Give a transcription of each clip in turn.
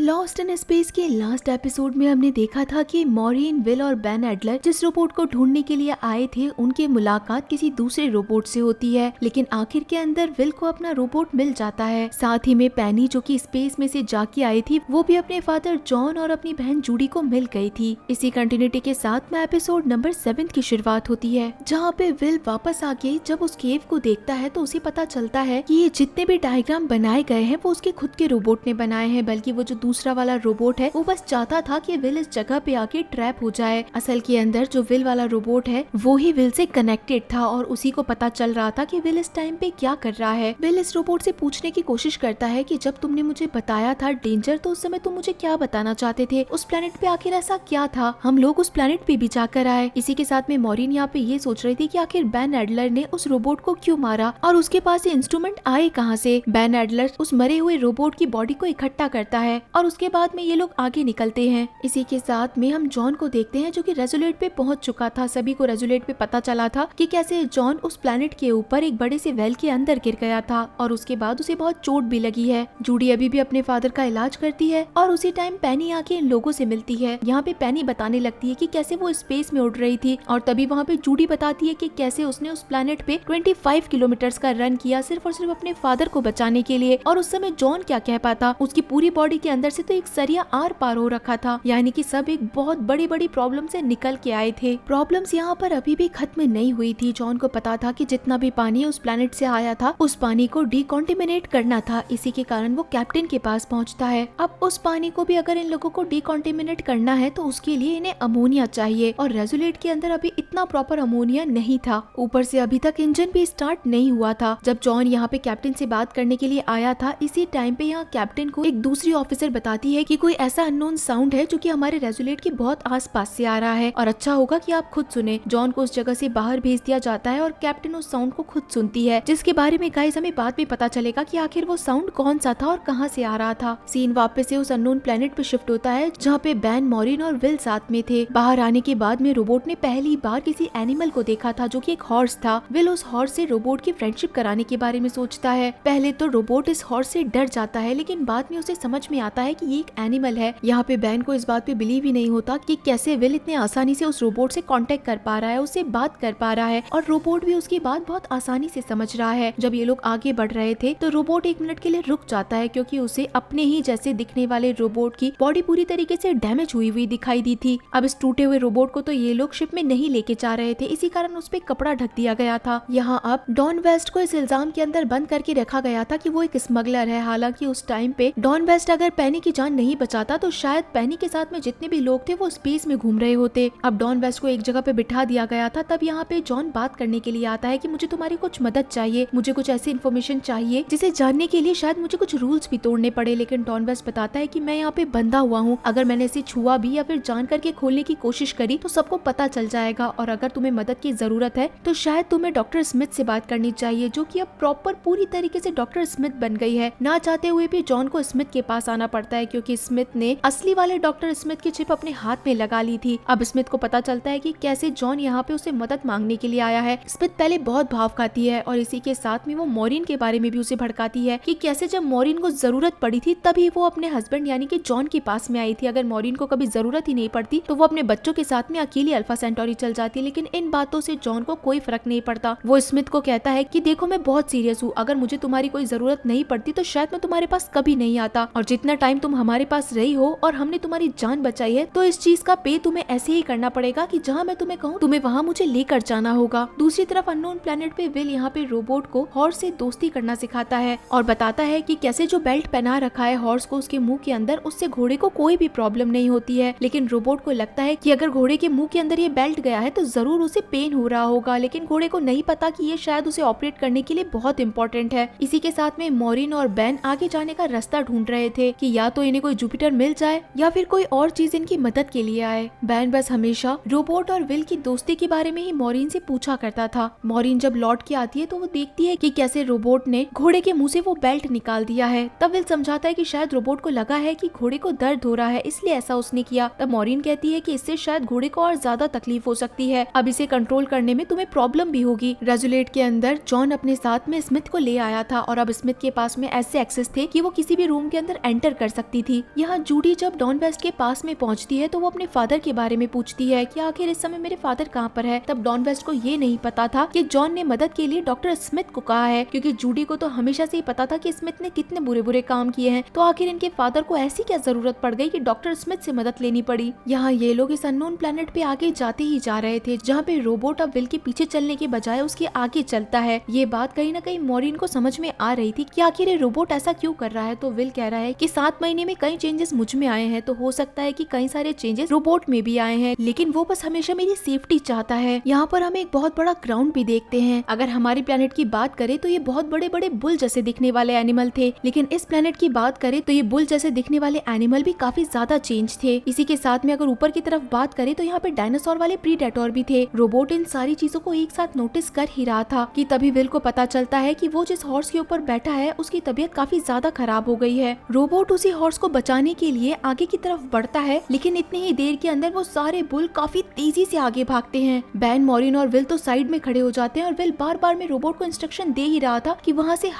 Lost in space के last episode में हमने देखा था कि मॉरिन, विल और बेन एडलर जिस रोबोट को ढूंढने के लिए आए थे उनकी मुलाकात किसी दूसरे रोबोट से होती है, लेकिन आखिर के अंदर विल को अपना रोबोट मिल जाता है। साथ ही में पेनी जो कि स्पेस में से जाके आई थी वो भी अपने फादर जॉन और अपनी बहन जूडी को मिल गई थी। इसी कंटिन्यूटी के साथ में एपिसोड नंबर 7 की शुरुआत होती है, जहाँ पे विल वापस आके जब उस केव को देखता है तो उसे पता चलता है कि ये जितने भी डायग्राम बनाए गए हैं वो उसके खुद के रोबोट ने बनाए हैं, बल्कि वो जो दूसरा वाला रोबोट है वो बस चाहता था कि विल इस जगह पे आके ट्रैप हो जाए। असल के अंदर जो विल वाला रोबोट है वो ही विल से कनेक्टेड था और उसी को पता चल रहा था कि विल इस टाइम पे क्या कर रहा है। विल इस रोबोट से पूछने की कोशिश करता है कि जब तुमने मुझे बताया था डेंजर, तो उस समय तुम मुझे क्या बताना चाहते थे? उस प्लेनेट पे आखिर ऐसा क्या था? हम लोग उस प्लेनेट पे भी जाकर आए। इसी के साथ में मॉरिन यहाँ पे ये सोच रही थी कि आखिर बेन एडलर ने उस रोबोट को क्यों मारा और उसके पास ये इंस्ट्रूमेंट आए कहाँ से। बेन एडलर उस मरे हुए रोबोट की बॉडी को इकट्ठा करता है और उसके बाद में ये लोग आगे निकलते हैं। इसी के साथ में हम जॉन को देखते हैं जो कि रेजुलेट पे पहुंच चुका था। सभी को रेजुलेट पे पता चला था कि कैसे जॉन उस प्लेनेट के ऊपर एक बड़े से वेल के अंदर गिर गया था और उसके बाद उसे बहुत चोट भी लगी है। जूडी अभी भी अपने फादर का इलाज करती है और उसी टाइम पेनी आके इन लोगों से मिलती है। यहाँ पे पेनी बताने लगती है कि कैसे वो स्पेस में उड़ रही थी और तभी वहाँ पे जूडी बताती है कि कैसे उसने उस प्लेनेट पे 25 किलोमीटर का रन किया सिर्फ और सिर्फ अपने फादर को बचाने के लिए। और उस समय जॉन क्या कह पाता, उसकी पूरी बॉडी के अंदर से तो एक सरिया आर पार हो रखा था, यानी कि सब एक बहुत बड़ी बड़ी प्रॉब्लम से निकल के आए थे। प्रॉब्लम्स यहाँ पर अभी भी खत्म नहीं हुई थी। जॉन को पता था कि जितना भी पानी उस प्लेनेट से आया था उस पानी को डिकॉन्टिमिनेट करना था। इसी के कारण वो कैप्टन के पास पहुँचता है। अब उस पानी को भी अगर इन लोगों को डिकॉन्टिमिनेट करना है तो उसके लिए इन्हें अमोनिया चाहिए और रेजुलेट के अंदर अभी इतना प्रॉपर अमोनिया नहीं था। ऊपर से अभी तक इंजन भी स्टार्ट नहीं हुआ था। जब जॉन यहाँ पे कैप्टन से बात करने के लिए आया था, इसी टाइम पे यहाँ कैप्टन को एक दूसरी ऑफिसर बताती है कि कोई ऐसा अननोन साउंड है जो कि हमारे रेजुलेट के बहुत आसपास से आ रहा है और अच्छा होगा कि आप खुद सुने। जॉन को उस जगह से बाहर भेज दिया जाता है और कैप्टन उस साउंड को खुद सुनती है, जिसके बारे में गाइस हमें बाद में पता चलेगा कि आखिर वो साउंड कौन सा था और कहाँ से आ रहा था। सीन वापस से उस अननोन प्लेनेट पे शिफ्ट होता है जहाँ पे बेन, मॉरिन और विल साथ में थे। बाहर आने के बाद में रोबोट ने पहली बार किसी एनिमल को देखा था जो कि एक हॉर्स था। विल उस हॉर्स से रोबोट की फ्रेंडशिप कराने के बारे में सोचता है। पहले तो रोबोट इस हॉर्स से डर जाता है, लेकिन बाद में उसे समझ में आता है कि ये एक एनिमल है। यहाँ पे बेन को इस बात पे बिलीव ही नहीं होता कि कैसे विल इतने आसानी से उस रोबोट से कांटेक्ट कर पा रहा है, उससे बात कर पा रहा है और रोबोट भी उसकी बात बहुत आसानी से समझ रहा है। जब ये लोग आगे बढ़ रहे थे तो रोबोट एक मिनट के लिए रुक जाता है क्योंकि उसे अपने ही जैसे दिखने वाले रोबोट की बॉडी पूरी तरीके से डैमेज हुई हुई दिखाई दी थी। अब इस टूटे हुए रोबोट को तो ये लोग शिप में नहीं लेके जा रहे थे, इसी कारण उस पे कपड़ा ढक दिया गया था। यहाँ अब डॉन वेस्ट को इस इल्जाम के अंदर बंद करके रखा गया था कि वो एक स्मगलर है। हालांकि उस टाइम पे डॉन वेस्ट अगर पेनी की जान नहीं बचाता तो शायद पेनी के साथ में जितने भी लोग थे वो स्पेस में घूम रहे होते। अब डॉन वेस्ट को एक जगह पे बिठा दिया गया था। तब यहाँ पे जॉन बात करने के लिए आता है कि मुझे तुम्हारी कुछ मदद चाहिए, मुझे कुछ ऐसी इन्फॉर्मेशन चाहिए जिसे जानने के लिए शायद मुझे कुछ रूल्स भी तोड़ने पड़े। लेकिन डॉन वेस्ट बताता है कि मैं यहाँ पे बंधा हुआ हूँ, अगर मैंने इसे छुआ भी या फिर जान करके खोलने की कोशिश करी तो सबको पता चल जाएगा और अगर तुम्हें मदद की जरूरत है तो शायद तुम्हें डॉक्टर स्मिथ से बात करनी चाहिए, जो कि अब प्रॉपर पूरी तरीके से डॉक्टर स्मिथ बन गई है। ना चाहते हुए भी जॉन को स्मिथ के पास आना पड़ता है क्योंकि स्मिथ ने असली वाले डॉक्टर स्मिथ की चिप अपने हाथ में लगा ली थी। अब स्मिथ को पता चलता है कि कैसे जॉन यहाँ पे उसे मदद मांगने के लिए आया है। स्मिथ पहले बहुत भाव खाती है और इसी के साथ में वो मॉरिन के बारे में भी उसे भड़काती है कि कैसे जब मॉरिन को जरूरत पड़ी थी तभी वो अपने हस्बैंड यानी कि जॉन के पास में आई थी। अगर मॉरिन को कभी जरूरत ही नहीं पड़ती तो वो अपने बच्चों के साथ में अकेली अल्फा सेंटोरी चल जाती। लेकिन इन बातों से जॉन को कोई फर्क नहीं पड़ता। वो स्मिथ को कहता है कि देखो मैं बहुत सीरियस हूँ, अगर मुझे तुम्हारी कोई जरूरत नहीं पड़ती तो शायद मैं तुम्हारे पास कभी नहीं आता और जितना टाइम तुम हमारे पास रही हो और हमने तुम्हारी जान बचाई है तो इस चीज का पे तुम्हें ऐसे ही करना पड़ेगा कि जहाँ मैं तुम्हें कहूँ तुम्हें वहाँ मुझे लेकर जाना होगा। दूसरी तरफ अननोन प्लेनेट पे विल यहाँ पे रोबोट को हॉर्स से दोस्ती करना सिखाता है और बताता है कि कैसे जो बेल्ट पहना रखा है हॉर्स को उसके मुंह के अंदर, उससे घोड़े को कोई भी प्रॉब्लम नहीं होती है। लेकिन रोबोट को लगता है कि अगर घोड़े के मुंह के अंदर ये बेल्ट गया है तो जरूर उसे पेन हो रहा होगा, लेकिन घोड़े को नहीं पता कि ये शायद उसे ऑपरेट करने के लिए बहुत इंपॉर्टेंट है। इसी के साथ में मॉरिन और बेन आगे जाने का रास्ता ढूंढ रहे थे कि या तो इन्हें कोई जुपिटर मिल जाए या फिर कोई और चीज इनकी मदद के लिए आए। बेन बस हमेशा रोबोट और विल की दोस्ती के बारे में ही मॉरिन से पूछा करता था। मॉरिन जब लौट के आती है तो वो देखती है कि कैसे रोबोट ने घोड़े के मुंह से वो बेल्ट निकाल दिया है। तब विल समझाता है कि शायद रोबोट को लगा है कि घोड़े को दर्द हो रहा है इसलिए ऐसा उसने किया। तब मॉरिन कहती है कि इससे शायद घोड़े को और ज्यादा तकलीफ हो सकती है, अब इसे कंट्रोल करने में तुम्हें प्रॉब्लम भी होगी। रेजुलेट के अंदर जॉन अपने साथ में स्मिथ को ले आया था और अब स्मिथ के पास में ऐसे एक्सेस थे कि वो किसी भी रूम के अंदर एंटर कर सकती थी। यहाँ जूडी जब डॉन वेस्ट के पास में पहुँचती है तो वो अपने फादर के बारे में पूछती है कि आखिर इस समय मेरे फादर कहाँ पर है। तब डॉन वेस्ट को ये नहीं पता था कि जॉन ने मदद के लिए डॉक्टर स्मिथ को कहा है, क्योंकि जूडी को तो हमेशा से ही पता था कि स्मिथ ने कितने बुरे बुरे काम किए हैं। तो आखिर इनके फादर को ऐसी क्या जरूरत पड़ गई कि डॉक्टर स्मिथ से मदद लेनी पड़ी। यहाँ ये लोग इस अननोन प्लेनेट पे आगे जाते ही जा रहे थे, जहाँ पे रोबोट अब विल के पीछे चलने के बजाय उसके आगे चलता है। ये बात कहीं ना कहीं मॉरिन को समझ में आ रही थी कि आखिर ये रोबोट ऐसा क्यों कर रहा है। तो विल कह रहा है कि 7 महीने में कई चेंजेस मुझ में आए हैं, तो हो सकता है कि कई सारे चेंजेस रोबोट में भी आए हैं, लेकिन वो बस हमेशा मेरी सेफ्टी चाहता है। यहाँ पर हम एक बहुत बड़ा ग्राउंड भी देखते हैं। अगर हमारे प्लेनेट की बात करें तो ये बहुत बड़े बड़े बुल जैसे दिखने वाले एनिमल थे, लेकिन इस प्लेनेट की बात करें तो ये बुल जैसे दिखने वाले एनिमल भी काफी ज्यादा चेंज थे। इसी के साथ में अगर ऊपर की तरफ बात करें तो यहाँ पे डायनासोर वाले प्रीडेटर भी थे। रोबोट इन सारी चीजों को एक साथ नोटिस कर ही रहा था कि तभी विल को पता चलता है कि वो जिस हॉर्स के ऊपर बैठा है उसकी तबीयत काफी ज्यादा खराब हो गई है। रोबोट उसी हॉर्स को बचाने के लिए आगे की तरफ बढ़ता है, लेकिन इतनी ही देर के अंदर वो सारे बुल काफी तेजी से आगे भागते हैं। बैन, मॉरिन और विल तो साइड में खड़े हो जाते हैं और विल बार बार में रोबोट को इंस्ट्रक्शन दे ही रहा था कि वहाँ से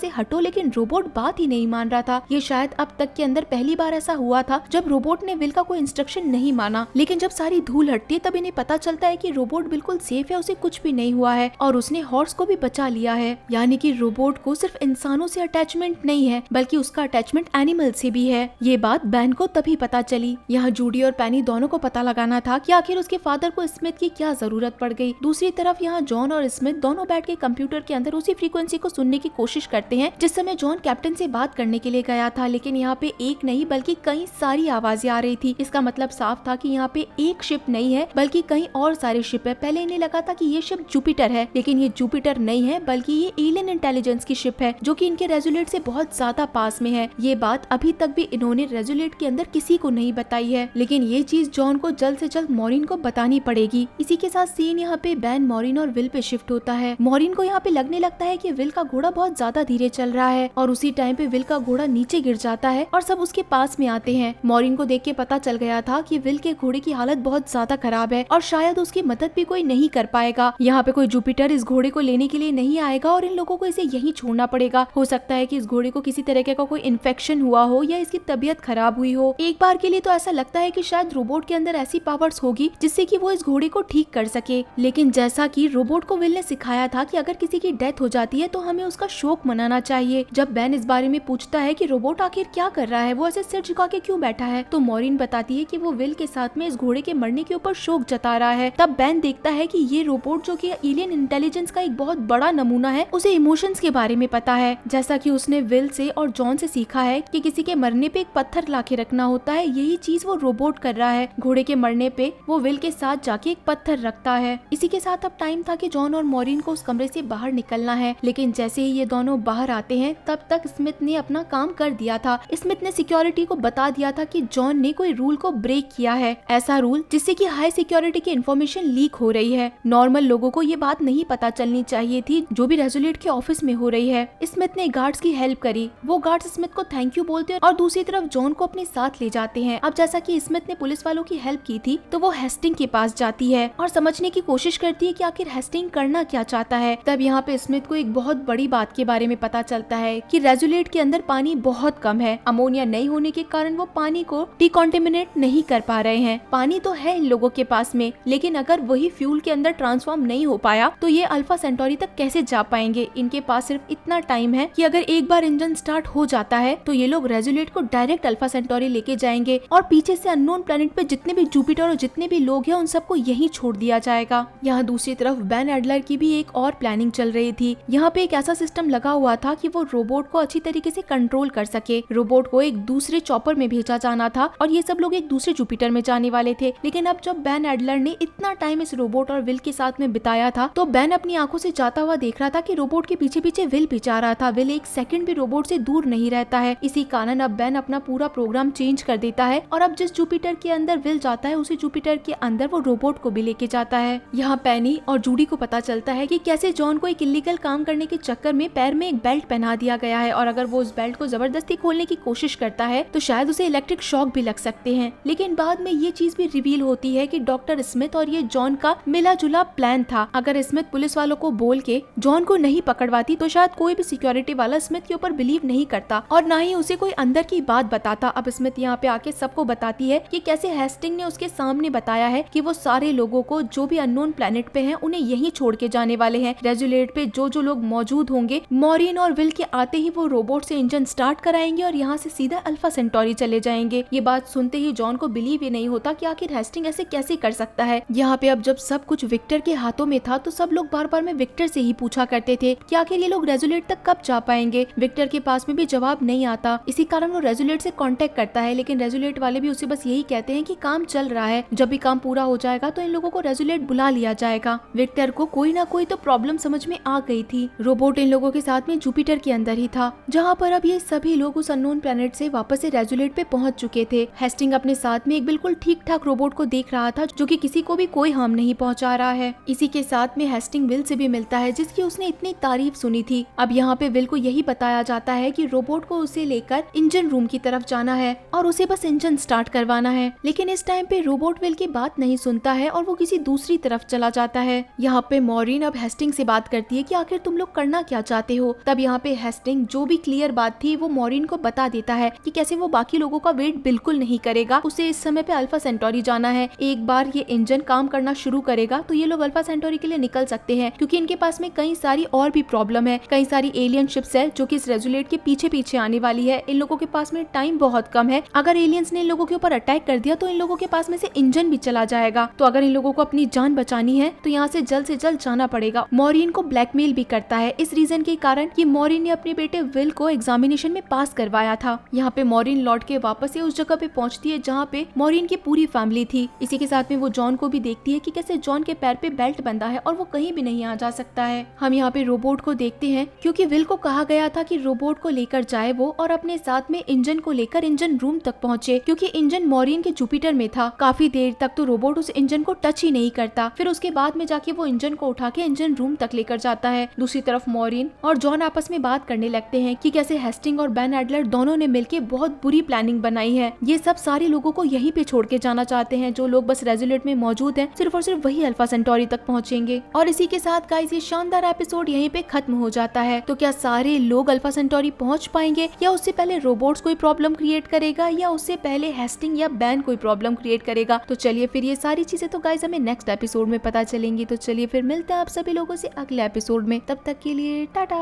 हटो, लेकिन रोबोट बात ही नहीं मान रहा था। ये शायद अब तक के अंदर पहली बार ऐसा हुआ था जब रोबोट ने विल का कोई इंस्ट्रक्शन नहीं माना। लेकिन जब सारी धूल हटती है तब इन्हें पता चलता है कि रोबोट बिल्कुल सेफ है, उसे कुछ भी नहीं हुआ है और उसने हॉर्स को भी बचा लिया है। यानी कि रोबोट को सिर्फ इंसानों से अटैचमेंट नहीं है, बल्कि उसका अटैचमेंट एनिमल से भी है। ये बात बैन को तभी पता चली। यहाँ जूडी और पैनी दोनों को पता लगाना था कि आखिर उसके फादर को स्मिथ की क्या जरूरत पड़ गई। दूसरी तरफ यहाँ जॉन और स्मिथ दोनों बैठ के कंप्यूटर के अंदर उसी फ्रीक्वेंसी को सुनने की कोशिश करते हैं जिस समय जॉन कैप्टन से बात करने के लिए गया था। लेकिन यहाँ पे एक नहीं बल्कि कई सारी आवाजें आ रही थी। इसका मतलब साफ था कि यहाँ पे एक शिप नहीं है बल्कि कई और सारे शिप है। पहले इन्हें लगा था कि ये शिप जुपिटर है, लेकिन ये जुपिटर नहीं है बल्कि ये एलियन इंटेलिजेंस की शिप है जो कि इनके रेजुलेट से बहुत ज्यादा पास में है। ये बात अभी तक भी इन्होंने रेजुलेट के अंदर किसी को नहीं बताई है, लेकिन ये चीज जॉन को जल्द से जल्द मॉरिन को बतानी पड़ेगी। इसी के साथ सीन यहाँ पे बैन, मॉरिन और विल पे शिफ्ट होता है। मॉरिन को यहाँ पे लगने लगता है कि विल का घोड़ा बहुत ज्यादा धीरे चल रहा है और उसी टाइम पे विल का घोड़ा नीचे गिर जाता है और सब उसके पास में आते हैं। मॉरिन को देख के पता चल गया था कि विल के घोड़े की हालत बहुत ज्यादा खराब है और शायद उसकी मदद भी कोई नहीं कर पाएगा। यहाँ पे कोई जुपिटर इस घोड़े को लेने के लिए नहीं आएगा और इन लोगों को इसे यहीं छोड़ना पड़ेगा। हो सकता है कि इस घोड़े को किसी तरीके का कोई इन्फेक्शन हुआ हो या इसकी तबीयत खराब हुई हो। एक बार के लिए तो ऐसा लगता है कि शायद रोबोट के अंदर ऐसी पावर्स होगी जिससे कि वो इस घोड़े को ठीक कर सके। लेकिन जैसा कि रोबोट को विल ने सिखाया था कि अगर किसी की डेथ हो जाती है तो हमें उसका शोक मनाना चाहिए। जब बैन इस बारे में पूछता है कि रोबोट आखिर क्या कर रहा है, वो ऐसे सिर झुका के क्यों बैठा है, तो मॉरिन बताती है कि वो विल के साथ में इस घोड़े के मरने के ऊपर शोक जता रहा है। तब बैन देखता है कि ये रोबोट जो कि एलियन इंटेलिजेंस का एक बहुत बड़ा नमूना है, उसे इमोशंस के बारे में पता है। जैसा कि उसने विल से और जॉन से सीखा है कि किसी के मरने पे एक पत्थर लाके रखना होता है, यही चीज वो रोबोट कर रहा है। घोड़े के मरने पे वो विल के साथ जाके एक पत्थर रखता है। इसी के साथ अब टाइम था कि जॉन और मॉरिन को उस कमरे से बाहर निकलना है, लेकिन जैसे ही ये दोनों बाहर आते हैं तब तक स्मिथ ने अपना काम कर दिया था। स्मिथ ने सिक्योरिटी को बता दिया था कि जॉन ने कोई रूल को ब्रेक किया है, ऐसा रूल जिससे कि हाई सिक्योरिटी की इन्फॉर्मेशन लीक हो रही है। नॉर्मल लोगों को ये बात नहीं पता चलनी चाहिए थी जो भी रेजुलेट के ऑफिस में हो रही है। स्मिथ ने गार्ड्स की हेल्प करी। वो गार्ड्स स्मिथ को थैंक यू बोलते हैं और दूसरी तरफ जॉन को अपने साथ ले जाते हैं। अब जैसा कि स्मिथ ने पुलिस वालों की हेल्प की थी तो वो हेस्टिंग के पास जाती है और समझने की कोशिश करती है कि आखिर हेस्टिंग करना क्या चाहता है। तब यहाँ पे स्मिथ को एक बहुत बड़ी बात के बारे में पता चलता है कि रेजुलेट के अंदर पानी बहुत कम है। अमोनिया नहीं होने के कारण वो पानी को डिकॉन्टेमिनेट नहीं कर पा रहे हैं। पानी तो है इन लोगों के पास में, लेकिन अगर वही फ्यूल के अंदर ट्रांसफॉर्म नहीं हो पाया तो ये अल्फा सेंटोरी तक कैसे जा पाएंगे। इनके पास सिर्फ इतना टाइम है कि अगर एक बार इंजन स्टार्ट हो जाता है तो ये लोग रेजुलेट को डायरेक्ट अल्फा सेंटोरी लेके जाएंगे और पीछे से अननोन प्लेनेट पे जितने भी जुपिटर और जितने भी लोग हैं उन सबको यहीं छोड़ दिया जाएगा। यहाँ दूसरी तरफ बैन एडलर की भी एक और प्लानिंग चल रही थी। यहाँ पे एक ऐसा सिस्टम लगा हुआ था कि वो रोबोट को अच्छी तरीके से कंट्रोल कर सके। रोबोट को एक दूसरे चॉपर में भेजा जाना था और ये सब लोग एक दूसरे जुपिटर में जाने वाले थे। लेकिन अब जब बैन एडलर ने इतना टाइम इस रोबोट और विल के साथ में बिताया था तो बैन अपनी आंखों से जाता हुआ देख रहा था कि रोबोट के पीछे पीछे विल भी जा रहा था। विल एक सेकंड भी रोबोट से दूर नहीं रहता है। इसी कारण अब बैन अपना पूरा प्रोग्राम चेंज कर देता है और अब जिस जुपिटर के अंदर विल जाता है उसी जुपिटर के अंदर वो रोबोट को भी लेके जाता है। यहाँ पैनी और जूडी को पता चलता है कि कैसे जॉन को एक इलीगल काम करने के चक्कर में पैर में एक बेल्ट पहना दिया गया है और अगर वो उस बेल्ट को जबरदस्ती खोलने की कोशिश करता है तो शायद उसे इलेक्ट्रिक शॉक भी लग सकते हैं। लेकिन बाद में ये चीज भी रिवील होती है कि डॉक्टर स्मिथ और ये जॉन का मिला जुला प्लान था। अगर स्मिथ पुलिस वालों को बोल के जॉन को नहीं पकड़वाती तो शायद कोई भी सिक्योरिटी वाला स्मिथ के ऊपर बिलीव नहीं करता और ना ही उसे कोई अंदर की बात बताता। अब स्मिथ यहाँ पे आके सबको बताती है कि कैसे हेस्टिंग ने उसके सामने बताया है कि वो सारे लोगों को जो भी अननोन प्लेनेट पे हैं उन्हें यहीं छोड़ के जाने वाले हैं। रेजुलेट पे जो लोग मौजूद होंगे, मॉरियन और विल के आते ही वो रोबोट से इंजन स्टार्ट कराएंगे और यहाँ से सीधा अल्फा सेंटोरी चले जाएंगे। ये बात सुनते ही जॉन को बिलीव ही नहीं होता कि आखिर हेस्टिंग ऐसे कैसे कर सकता है। यहाँ पे अब जब सब कुछ विक्टर के हाथों में था तो सब लोग बार बार में विक्टर से ही पूछा करते थे कि आखिर ये लोग रेजुलेट तक कब जा पाएंगे। विक्टर के पास में भी जवाब नहीं आता, इसी कारण वो रेजुलेट से कांटेक्ट करता है, लेकिन रेजुलेट वाले भी उसे बस यही कहते हैं कि काम चल रहा है, जब भी काम पूरा हो जाएगा तो इन लोगों को रेजुलेट बुला लिया जाएगा। विक्टर को कोई ना कोई तो प्रॉब्लम समझ में आ गई थी। रोबोट इन लोगों के साथ में जुपिटर के अंदर ही था, जहाँ पर अब ये सभी लोग उस अननोन प्लेनेट से वापस से रेजुलेट पे पहुंच चुके थे। हेस्टिंग अपने साथ में एक बिल्कुल ठीक ठाक रोबोट को देख रहा था जो कि किसी को भी कोई हार्म नहीं पहुंचा रहा है। इसी के साथ में हेस्टिंग विल से भी मिलता है जिसकी उसने इतनी तारीफ सुनी थी। अब यहाँ पे विल को यही बताया जाता है कि रोबोट को उसे लेकर इंजन रूम की तरफ जाना है और उसे बस इंजन स्टार्ट करवाना है, लेकिन इस टाइम पे रोबोट विल की बात नहीं सुनता है और वो किसी दूसरी तरफ चला जाता है। यहाँ पे मॉरिन अब हेस्टिंग से बात करती है कि आखिर तुम लोग करना क्या चाहते हो। तब यहाँ पे हेस्टिंग जो भी क्लियर बात थी वो मॉरिन को बता देता है कि कैसे वो बाकी लोगों का वेट बिल्कुल नहीं करेगा, उसे इस समय पे अल्फा सेंटोरी जाना है। एक बार ये इंजन काम करना शुरू करेगा तो ये लोग अल्फा सेंटोरी के लिए निकल सकते हैं, क्योंकि इनके पास में कई सारी और भी प्रॉब्लम है, कई सारी एलियन शिप्स है जो कि इस रेजुलेट के पीछे पीछे आने वाली है। इन लोगों के पास में टाइम बहुत कम है, अगर एलियंस ने इन लोगों के ऊपर अटैक कर दिया तो इन लोगों के पास में से इंजन भी चला जाएगा। तो अगर इन लोगों को अपनी जान बचानी है तो यहाँ से जल्द जाना पड़ेगा। मॉरिन को ब्लैकमेल भी करता है इस रीजन के कारण कि मॉरिन ने अपने बेटे विल को एग्जामिनेशन में पास करवाया था। यहाँ पे मॉरिन लौट के वापस से उस जगह पे पहुंचती है जहाँ पे मॉरिन की पूरी फैमिली थी। इसी के साथ में वो जॉन को भी देखती है कि कैसे जॉन के पैर पे बेल्ट बंधा है और वो कहीं भी नहीं आ जा सकता है। हम यहाँ पे रोबोट को देखते हैं क्योंकि विल को कहा गया था कि रोबोट को लेकर जाए वो और अपने साथ में इंजन को लेकर इंजन रूम तक पहुंचे, क्योंकि इंजन मॉरिन के जुपिटर में था। काफी देर तक तो रोबोट उस इंजन को टच ही नहीं करता, फिर उसके बाद में जाके वो इंजन को उठा के इंजन रूम तक लेकर जाता है। दूसरी तरफ मॉरिन और जॉन आपस में बात करने लगते हैं कि कैसे हेस्टिंग और बेन एडलर दोनों ने मिलकर बहुत बुरी प्लानिंग बनाई है। ये सब सारे लोगों को यहीं पे छोड़ के जाना चाहते हैं, जो लोग बस रेजुलेट में मौजूद हैं सिर्फ और सिर्फ वही अल्फा सेंटोरी तक पहुंचेंगे। और इसी के साथ गाइस ये शानदार एपिसोड यहीं पे खत्म हो जाता है। तो क्या सारे लोग अल्फा सेंटोरी पहुंच पाएंगे, या उससे पहले रोबोट्स कोई प्रॉब्लम क्रिएट करेगा, या उससे पहले हेस्टिंग या बैन कोई प्रॉब्लम क्रिएट करेगा? तो चलिए फिर ये सारी चीजें तो गाइस हमें नेक्स्ट एपिसोड में पता चलेंगी। तो चलिए फिर मिलते हैं आप सभी लोगों से अगले एपिसोड में, तब तक के लिए टाटा।